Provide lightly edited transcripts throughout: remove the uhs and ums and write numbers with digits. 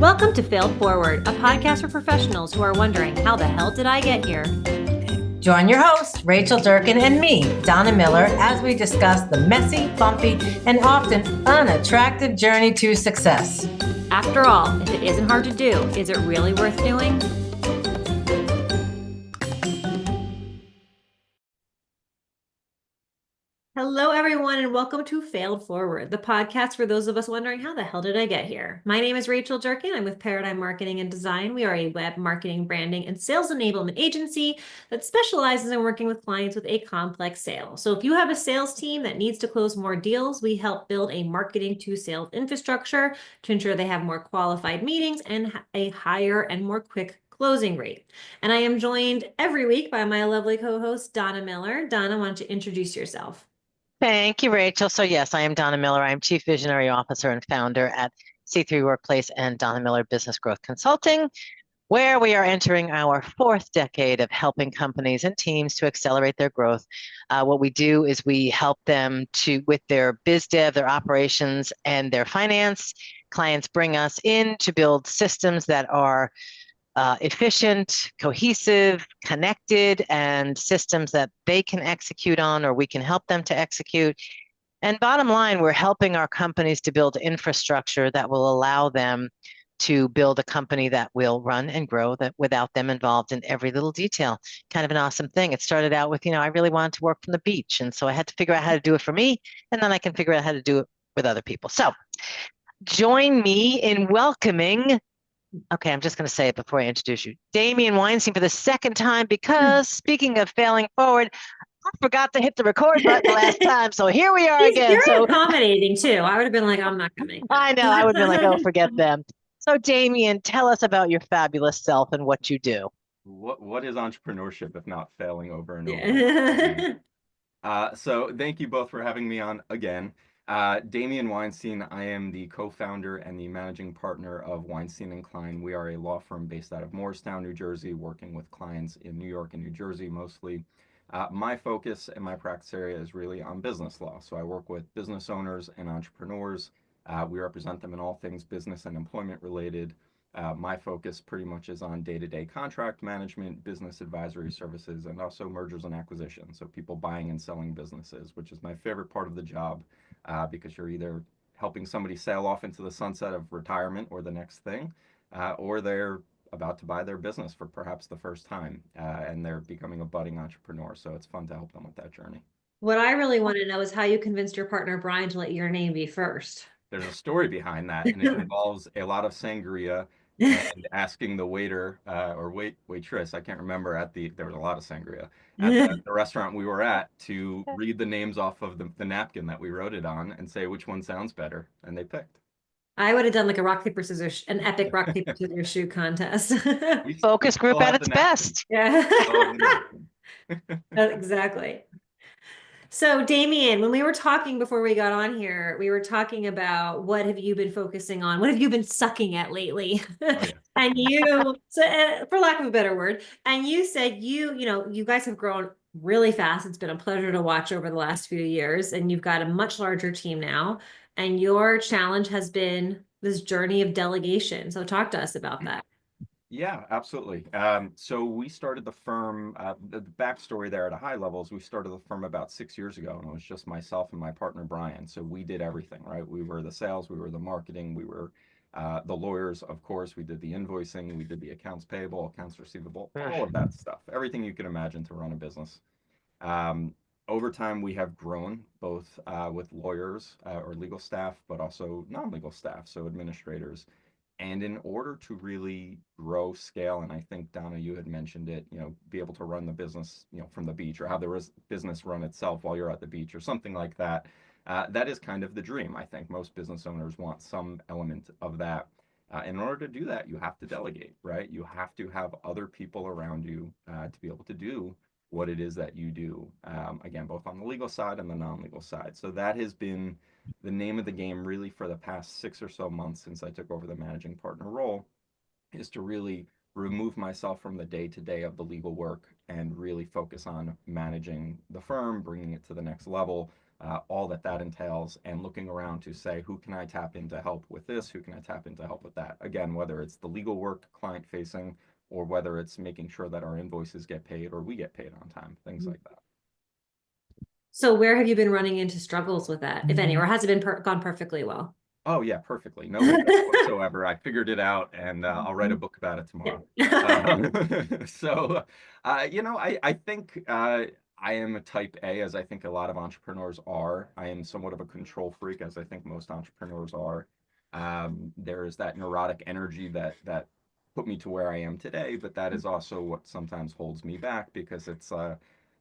Welcome to Failed Forward, a podcast for professionals who are wondering, how the hell did I get here? Join your host, Rachel Durkan, and me, Donna Miller, as we discuss the messy, bumpy, and often unattractive journey to success. After all, if it isn't hard to do, is it really worth doing? Hello, everyone, and welcome to Failed Forward, the podcast for those of us wondering, how the hell did I get here? My name is Rachel Durkan. I'm with Paradigm Marketing and Design. We are a web marketing, branding, and sales enablement agency that specializes in working with clients with a complex sale. So if you have a sales team that needs to close more deals, we help build a marketing to sales infrastructure to ensure they have more qualified meetings and a higher and more quick closing rate. And I am joined every week by my lovely co-host, Donna Miller. Donna, why don't you introduce yourself? Thank you, Rachel. So yes, I am Donna Miller. I am Chief Visionary Officer and founder at C3 Workplace and Donna Miller Business Growth Consulting, where we are entering our fourth decade of helping companies and teams to accelerate their growth. What we do is we help them with their biz dev, their operations, and their finance. Clients bring us in to build systems that are efficient, cohesive, connected, and systems that they can execute on or we can help them to execute. And bottom line, we're helping our companies to build infrastructure that will allow them to build a company that will run and grow that without them involved in every little detail. Kind of an awesome thing. It started out with, I really wanted to work from the beach. And so I had to figure out how to do it for me. And then I can figure out how to do it with other people. So join me in welcoming, okay, I'm just going to say it before I introduce you, Damien Weinstein for the second time, because speaking of failing forward, I forgot to hit the record button last time. So here we are again. You're accommodating too. I would have been like, I'm not coming. I know. I would have been like, oh, forget them. So Damien, tell us about your fabulous self and what you do. What is entrepreneurship if not failing over and over? So thank you both for having me on again. Damien Weinstein, I am the co-founder and the managing partner of Weinstein Klein. We are a law firm based out of Morristown, New Jersey, working with clients in New York and New Jersey mostly. My focus and my practice area is really on business law. So I work with business owners and entrepreneurs. We represent them in all things business and employment related. My focus pretty much is on day-to-day contract management, business advisory services, and also mergers and acquisitions. So people buying and selling businesses, which is my favorite part of the job, because you're either helping somebody sail off into the sunset of retirement or the next thing, or they're about to buy their business for perhaps the first time, and they're becoming a budding entrepreneur. So it's fun to help them with that journey. What I really want to know is how you convinced your partner, Brian, to let your name be first. There's a story behind that, and it involves a lot of sangria and asking the waiter or waitress, I can't remember, there was a lot of sangria at the restaurant we were at, to read the names off of the napkin that we wrote it on and say which one sounds better, and they picked. I would have done like a rock, paper, scissors, an epic rock, paper, scissors shoe contest. Focus group at its best. Yeah. Exactly. So Damien, when we were talking before we got on here, we were talking about what have you been focusing on? What have you been sucking at lately? And for lack of a better word, and you said you guys have grown really fast. It's been a pleasure to watch over the last few years, and you've got a much larger team now. And your challenge has been this journey of delegation. So talk to us about that. Yeah, absolutely. So we started the firm, the backstory there at a high level is we started the firm about 6 years ago, and it was just myself and my partner, Brian. So we did everything, right? We were the sales, we were the marketing, we were the lawyers, of course. We did the invoicing, we did the accounts payable, accounts receivable, all of that stuff, everything you can imagine to run a business. Over time, we have grown both with lawyers or legal staff, but also non-legal staff, so administrators. And in order to really grow, scale, and I think, Donna, you had mentioned it, be able to run the business, from the beach, or have the business run itself while you're at the beach or something like that. That is kind of the dream. I think most business owners want some element of that. In order to do that, you have to delegate, right? You have to have other people around you to be able to do what it is that you do, again, both on the legal side and the non-legal side. So that has been the name of the game really for the past 6 or so months since I took over the managing partner role, is to really remove myself from the day-to-day of the legal work and really focus on managing the firm, bringing it to the next level, all that that entails, and looking around to say, who can I tap in to help with this? Who can I tap in to help with that? Again, whether it's the legal work, client facing, or whether it's making sure that our invoices get paid or we get paid on time, things like that. So where have you been running into struggles with that, if any, or has it been gone perfectly well? Oh yeah, perfectly. No hiccups whatsoever. I figured it out, and I'll write a book about it tomorrow. So, I think I am a type A, as I think a lot of entrepreneurs are. I am somewhat of a control freak, as I think most entrepreneurs are. There is that neurotic energy that put me to where I am today, but that is also what sometimes holds me back, because it's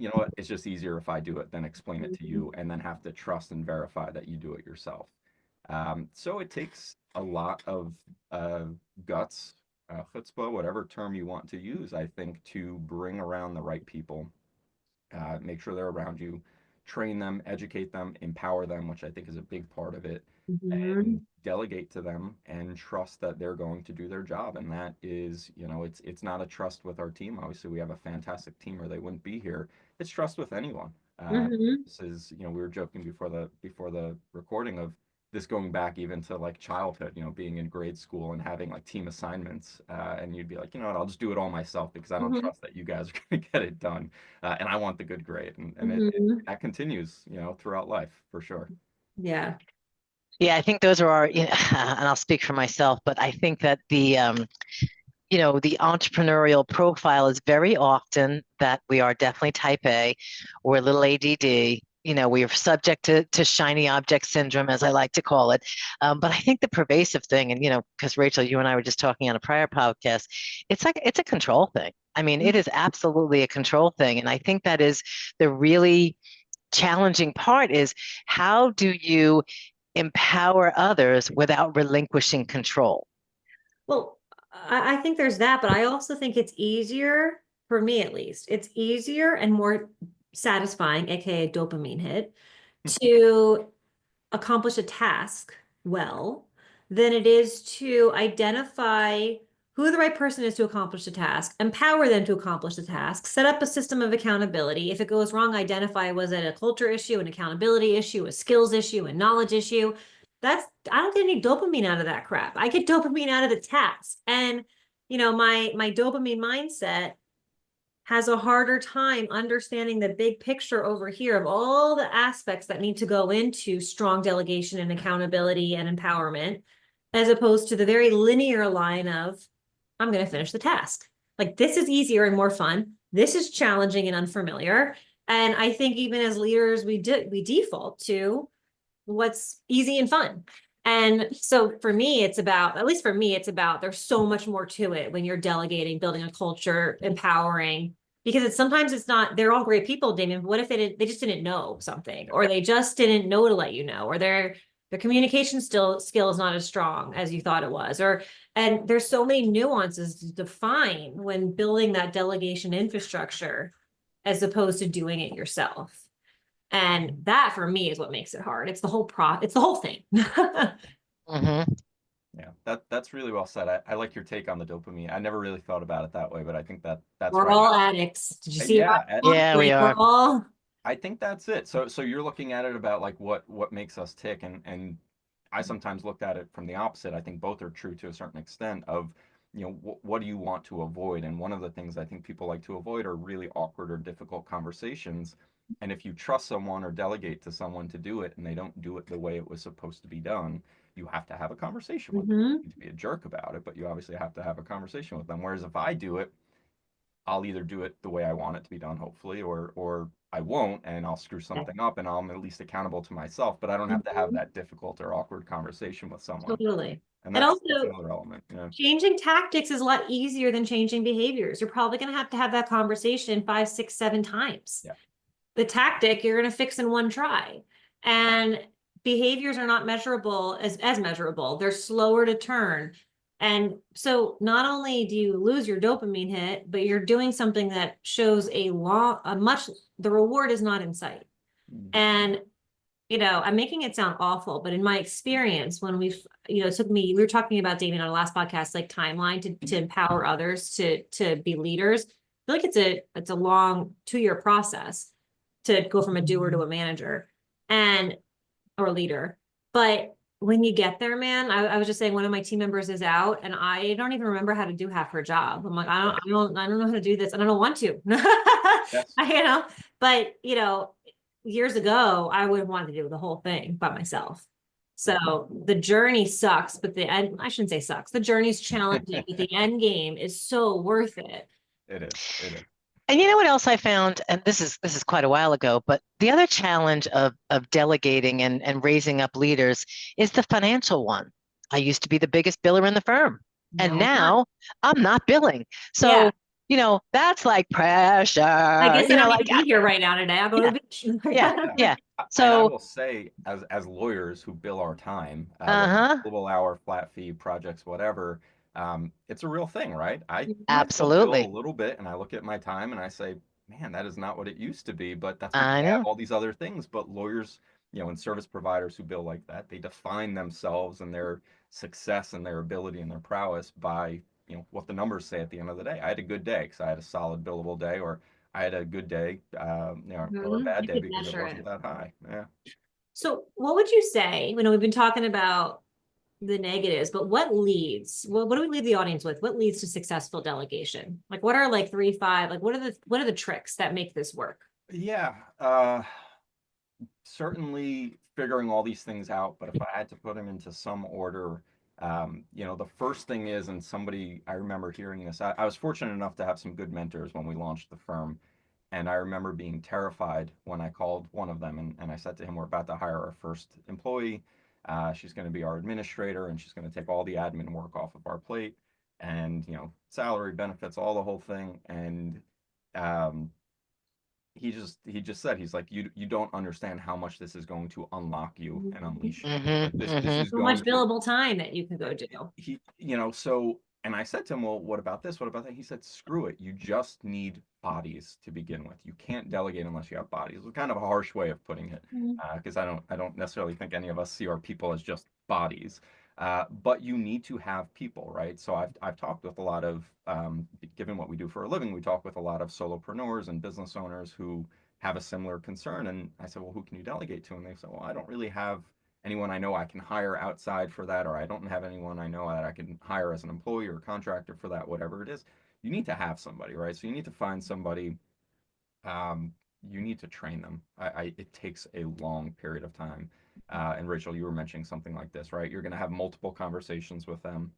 you know what, it's just easier if I do it than explain it to you and then have to trust and verify that you do it yourself. So it takes a lot of guts, chutzpah, whatever term you want to use, I think, to bring around the right people, make sure they're around you, train them, educate them, empower them, which I think is a big part of it, and delegate to them and trust that they're going to do their job. And that is, it's not a trust with our team. Obviously, we have a fantastic team or they wouldn't be here. It's trust with anyone. This is, we were joking before the recording of this going back even to like childhood, being in grade school and having like team assignments, and you'd be like, you know what, I'll just do it all myself because I don't trust that you guys are going to get it done, and I want the good grade, and that continues, throughout life for sure. Yeah. Yeah, I think those are our, and I'll speak for myself, but I think that the entrepreneurial profile is very often that we are definitely type A, we're a little ADD. We are subject to shiny object syndrome, as I like to call it. But I think the pervasive thing, and because Rachel, you and I were just talking on a prior podcast, it's a control thing. I mean, it is absolutely a control thing. And I think that is the really challenging part, is how do you empower others without relinquishing control? Well, I think there's that, but I also think it's easier, for me at least, it's easier and more satisfying, aka dopamine hit, to accomplish a task well than it is to identify who the right person is to accomplish the task, empower them to accomplish the task, set up a system of accountability. If it goes wrong, identify, was it a culture issue, an accountability issue, a skills issue, a knowledge issue? I don't get any dopamine out of that crap. I get dopamine out of the task. And, my dopamine mindset has a harder time understanding the big picture over here of all the aspects that need to go into strong delegation and accountability and empowerment, as opposed to the very linear line of, I'm going to finish the task. Like, this is easier and more fun. This is challenging and unfamiliar. And I think even as leaders, we default to what's easy and fun. And so for me, at least for me, it's about, there's so much more to it when you're delegating, building a culture, empowering, because sometimes it's not, they're all great people, Damien, but what if they just didn't know something, or they just didn't know to let you know, or their communication skill is not as strong as you thought it was, and there's so many nuances to define when building that delegation infrastructure, as opposed to doing it yourself. And that for me is what makes it hard. It's the whole it's the whole thing. Yeah, that's really well said. I like your take on the dopamine. I never really thought about it that way, but I think that's we're right. all addicts. Did you see? Yeah, we are. I think that's it. So you're looking at it about like what makes us tick, and I sometimes looked at it from the opposite. I think both are true to a certain extent of, what do you want to avoid? And one of the things I think people like to avoid are really awkward or difficult conversations. And if you trust someone or delegate to someone to do it and they don't do it the way it was supposed to be done, you have to have a conversation with them. You need to be a jerk about it, but you obviously have to have a conversation with them. Whereas if I do it, I'll either do it the way I want it to be done, hopefully, or I won't, and I'll screw something up, and I'm at least accountable to myself, but I don't have to have that difficult or awkward conversation with someone. Totally. And that's another element. Changing tactics is a lot easier than changing behaviors. You're probably going to have that conversation 5, 6, 7 times. Yeah. The tactic you're going to fix in one try. And behaviors are not measurable as measurable. They're slower to turn. And so not only do you lose your dopamine hit, but you're doing something that shows the reward is not in sight. And, I'm making it sound awful, but in my experience, when we were talking about, Damien, on our last podcast, like timeline to empower others to be leaders. I feel like it's a long 2-year process to go from a doer to a manager. and or leader. But when you get there, man, I was just saying one of my team members is out and I don't even remember how to do half her job. I'm like, I don't know how to do this and I don't want to. Yes. But years ago, I would have wanted to do the whole thing by myself. So the journey sucks, but the end, I shouldn't say sucks. The journey's challenging, but the end game is so worth it. It is. And you know what else I found? And this is quite a while ago, but the other challenge of delegating and raising up leaders is the financial one. I used to be the biggest biller in the firm, and now I'm not billing. So, that's like pressure. I guess I don't need to be here right now today. I'll go to the beach. Yeah. So I So, will say, as lawyers who bill our time, billable hour, flat fee, projects, whatever, it's a real thing, right? I still bill absolutely. a little bit, and I look at my time and I say, man, that is not what it used to be. But that's I because I have know. all these other things. But lawyers, and service providers who bill like that, they define themselves and their success and their ability and their prowess by what the numbers say at the end of the day. I had a good day because I had a solid billable day, or I had a good day, or a bad You day could because it measure wasn't it. that high. Yeah. So what would you say, we've been talking about the negatives, but what leads, what do we leave the audience with? What leads to successful delegation? Like what are like 3, 5, like what are the tricks that make this work? Yeah. Certainly figuring all these things out, but if I had to put them into some order, the first thing is, and I remember hearing this, I was fortunate enough to have some good mentors when we launched the firm. And I remember being terrified when I called one of them and I said to him, we're about to hire our first employee. She's going to be our administrator and she's going to take all the admin work off of our plate and, salary, benefits, all the whole thing. And um, he just said, he's like, you don't understand how much this is going to unlock you and unleash you. Like this is So much going to billable time that you can go do. so, and I said to him, well, what about this? What about that? He said, screw it. You just need bodies to begin with. You can't delegate unless you have bodies. It's kind of a harsh way of putting it, because I don't necessarily think any of us see our people as just bodies. But you need to have people, right? So I've talked with a lot of, given what we do for a living, we talk with a lot of solopreneurs and business owners who have a similar concern. And I said, well, who can you delegate to? And they said, well, I don't really have anyone I know I can hire outside for that, or I don't have anyone I know that I can hire as an employee or contractor for that, whatever it is. You need to have somebody, right? So you need to find somebody. You need to train them. It takes a long period of time. And Rachel, you were mentioning something like this, right? You're going to have multiple conversations with them.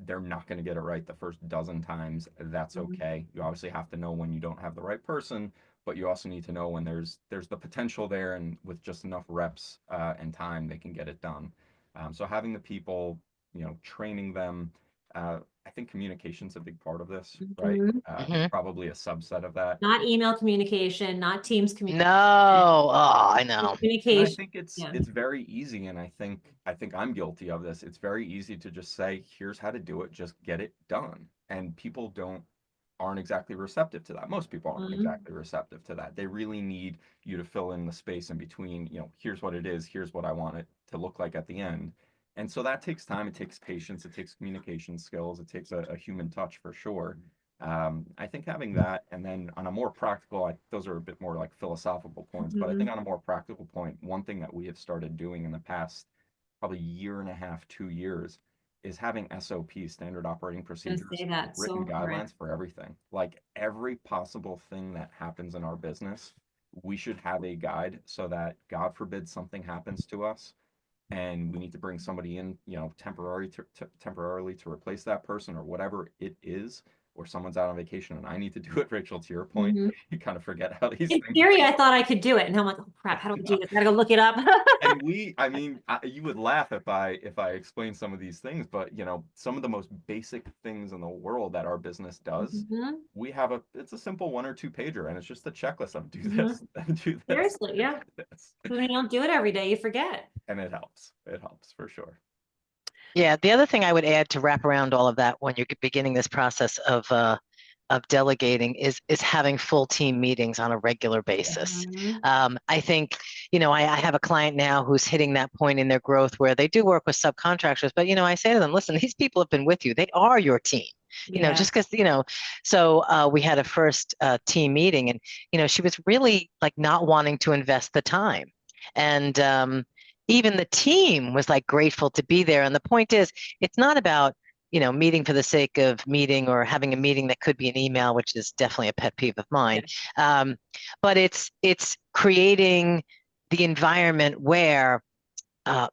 They're not going to get it right the first dozen times. That's okay. You obviously have to know when you don't have the right person, but you also need to know when there's the potential there, and with just enough reps and time, they can get it done. So having the people, training them. I think communication's a big part of this, right? Probably a subset of that. Not email communication, not Teams communication. No, I know. And I Communication. think it's very easy, and I think I'm guilty of this. It's very easy to just say, here's how to do it, just get it done. And people aren't exactly receptive to that. Most people aren't exactly receptive to that. They really need you to fill in the space in between, here's what it is, here's what I want it to look like at the end. And so that takes time, it takes patience, it takes communication skills, it takes a human touch for sure. I think having that, and then on a more practical, those are a bit more like philosophical points, but I think on a more practical point, one thing that we have started doing in the past probably year and a half, 2 years, is having SOPs, standard operating procedures, written guidelines for everything. Like every possible thing that happens in our business, we should have a guide so that, God forbid, something happens to us and we need to bring somebody in, temporarily to replace that person or whatever it is, or someone's out on vacation and I need to do it. Rachel, to your point, you kind of forget how these In things. theory, I thought I could do it, and I'm like, oh crap, how do I do this? I gotta go look it up. And you would laugh if I explain some of these things, but some of the most basic things in the world that our business does, we have it's a simple 1 or 2 pager, and it's just a checklist of do this, do this. Seriously, yeah. When you don't do it every day, you forget. And it helps for sure. Yeah, the other thing I would add to wrap around all of that when you're beginning this process of delegating is having full team meetings on a regular basis. I think, I have a client now who's hitting that point in their growth where they do work with subcontractors, but I say to them, listen, these people have been with you. They are your team. Just because, so we had a first team meeting and, she was really like not wanting to invest the time. And even the team was like grateful to be there. And the point is, it's not about, meeting for the sake of meeting or having a meeting that could be an email, which is definitely a pet peeve of mine. But it's creating the environment where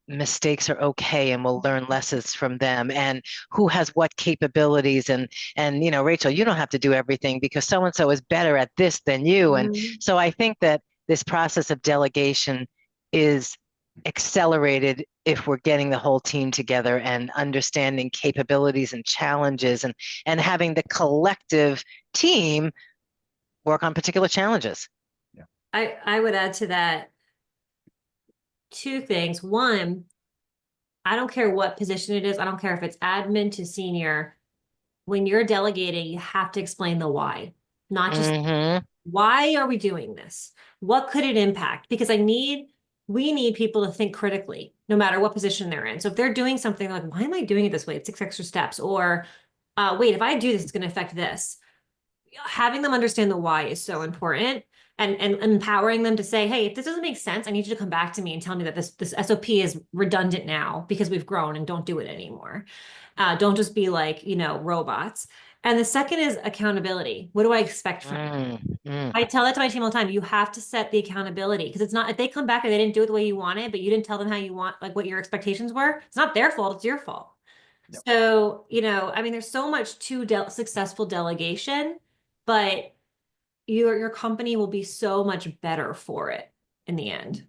mistakes are okay and we'll learn lessons from them, and who has what capabilities, and Rachel, you don't have to do everything because so and so is better at this than you. And so I think that this process of delegation is accelerated if we're getting the whole team together and understanding capabilities and challenges, and having the collective team work on particular challenges. I would add to that two things. One, I don't care what position it is. I don't care if it's admin to senior. When you're delegating, you have to explain the why, not just why are we doing this? What could it impact? Because we need people to think critically, no matter what position they're in. So if they're doing something like, why am I doing it this way? It's 6 extra steps. Or wait, if I do this, it's going to affect this. Having them understand the why is so important. And empowering them to say, hey, if this doesn't make sense, I need you to come back to me and tell me that this SOP is redundant now because we've grown, and don't do it anymore. Don't just be like, robots. And the second is accountability. What do I expect from you? I tell that to my team all the time. You have to set the accountability, because it's not, if they come back and they didn't do it the way you wanted, but you didn't tell them how you want, like what your expectations were, it's not their fault, it's your fault. Yep. So, there's so much to successful delegation, but your company will be so much better for it in the end.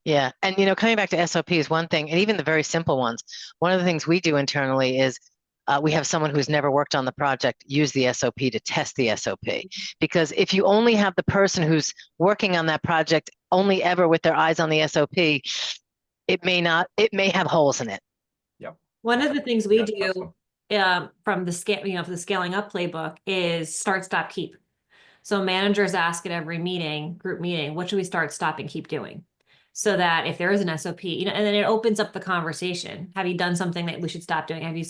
Yeah. And, coming back to SOP is one thing, and even the very simple ones. One of the things we do internally is we have someone who's never worked on the project use the SOP to test the SOP. Because if you only have the person who's working on that project only ever with their eyes on the SOP, it may have holes in it. Yep. One of the things we do from the the scaling up playbook is start, stop, keep. So managers ask at every group meeting, what should we start, stop, and keep doing? So that if there is an SOP, and then it opens up the conversation. Have you done something that we should stop doing? Have you,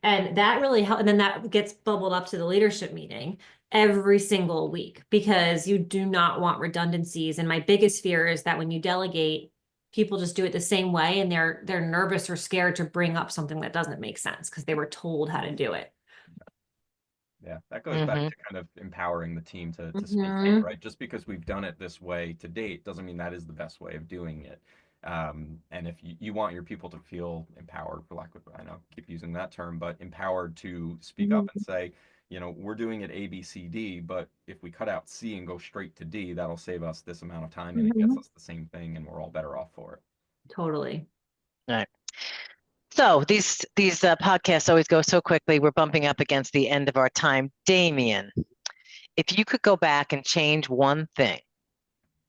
and that really helps. And then that gets bubbled up to the leadership meeting every single week, because you do not want redundancies. And my biggest fear is that when you delegate, people just do it the same way, and they're nervous or scared to bring up something that doesn't make sense because they were told how to do it. Yeah, that goes back to kind of empowering the team to speak in, right? Just because we've done it this way to date doesn't mean that is the best way of doing it. And if you want your people to feel empowered, for lack of, I know, keep using that term, but empowered to speak up and say, we're doing it A, B, C, D, but if we cut out C and go straight to D, that'll save us this amount of time, and it gets us the same thing, and we're all better off for it. Totally. All right. So these podcasts always go so quickly. We're bumping up against the end of our time. Damien, if you could go back and change one thing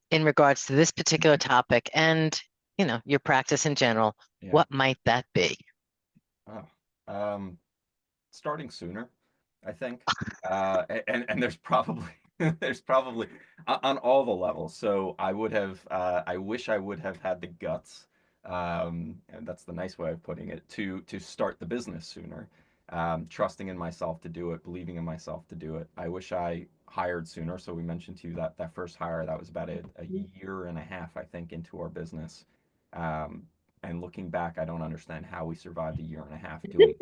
in regards to this particular topic and, your practice in general, what might that be? Starting sooner, I think. And there's probably on all the levels. So I wish I would have had the guts, and that's the nice way of putting it, to start the business sooner, trusting in myself to do it, believing in myself to do it. I wish I hired sooner. So we mentioned to you that first hire, that was about a year and a half, I think, into our business. And looking back, I don't understand how we survived a year and a half doing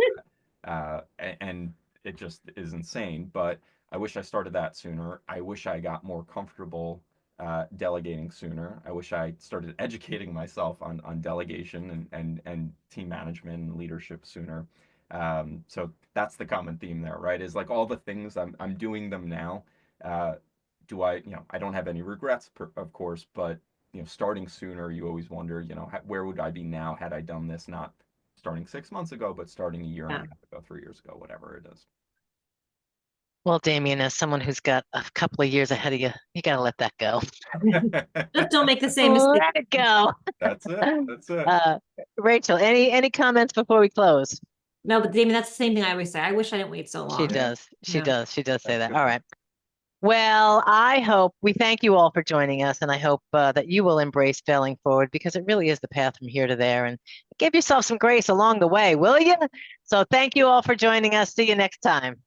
that. And it just is insane. But I wish I started that sooner. I wish I got more comfortable delegating sooner. I wish I started educating myself on delegation and team management and leadership sooner. So that's the common theme there, right? Is like all the things I'm doing them now. Do I, I don't have any regrets, of course, but starting sooner, you always wonder, where would I be now had I done this, not starting 6 months ago, but starting a year and a half ago, 3 years ago, whatever it is. Well, Damien, as someone who's got a couple of years ahead of you, you got to let that go. Just don't make the same mistake. Let it go. That's it. Rachel, any comments before we close? No, but Damien, that's the same thing I always say. I wish I didn't wait so long. She does. She does say that. All right. Well, we thank you all for joining us, and I hope that you will embrace failing forward, because it really is the path from here to there, and give yourself some grace along the way, will you? So thank you all for joining us. See you next time.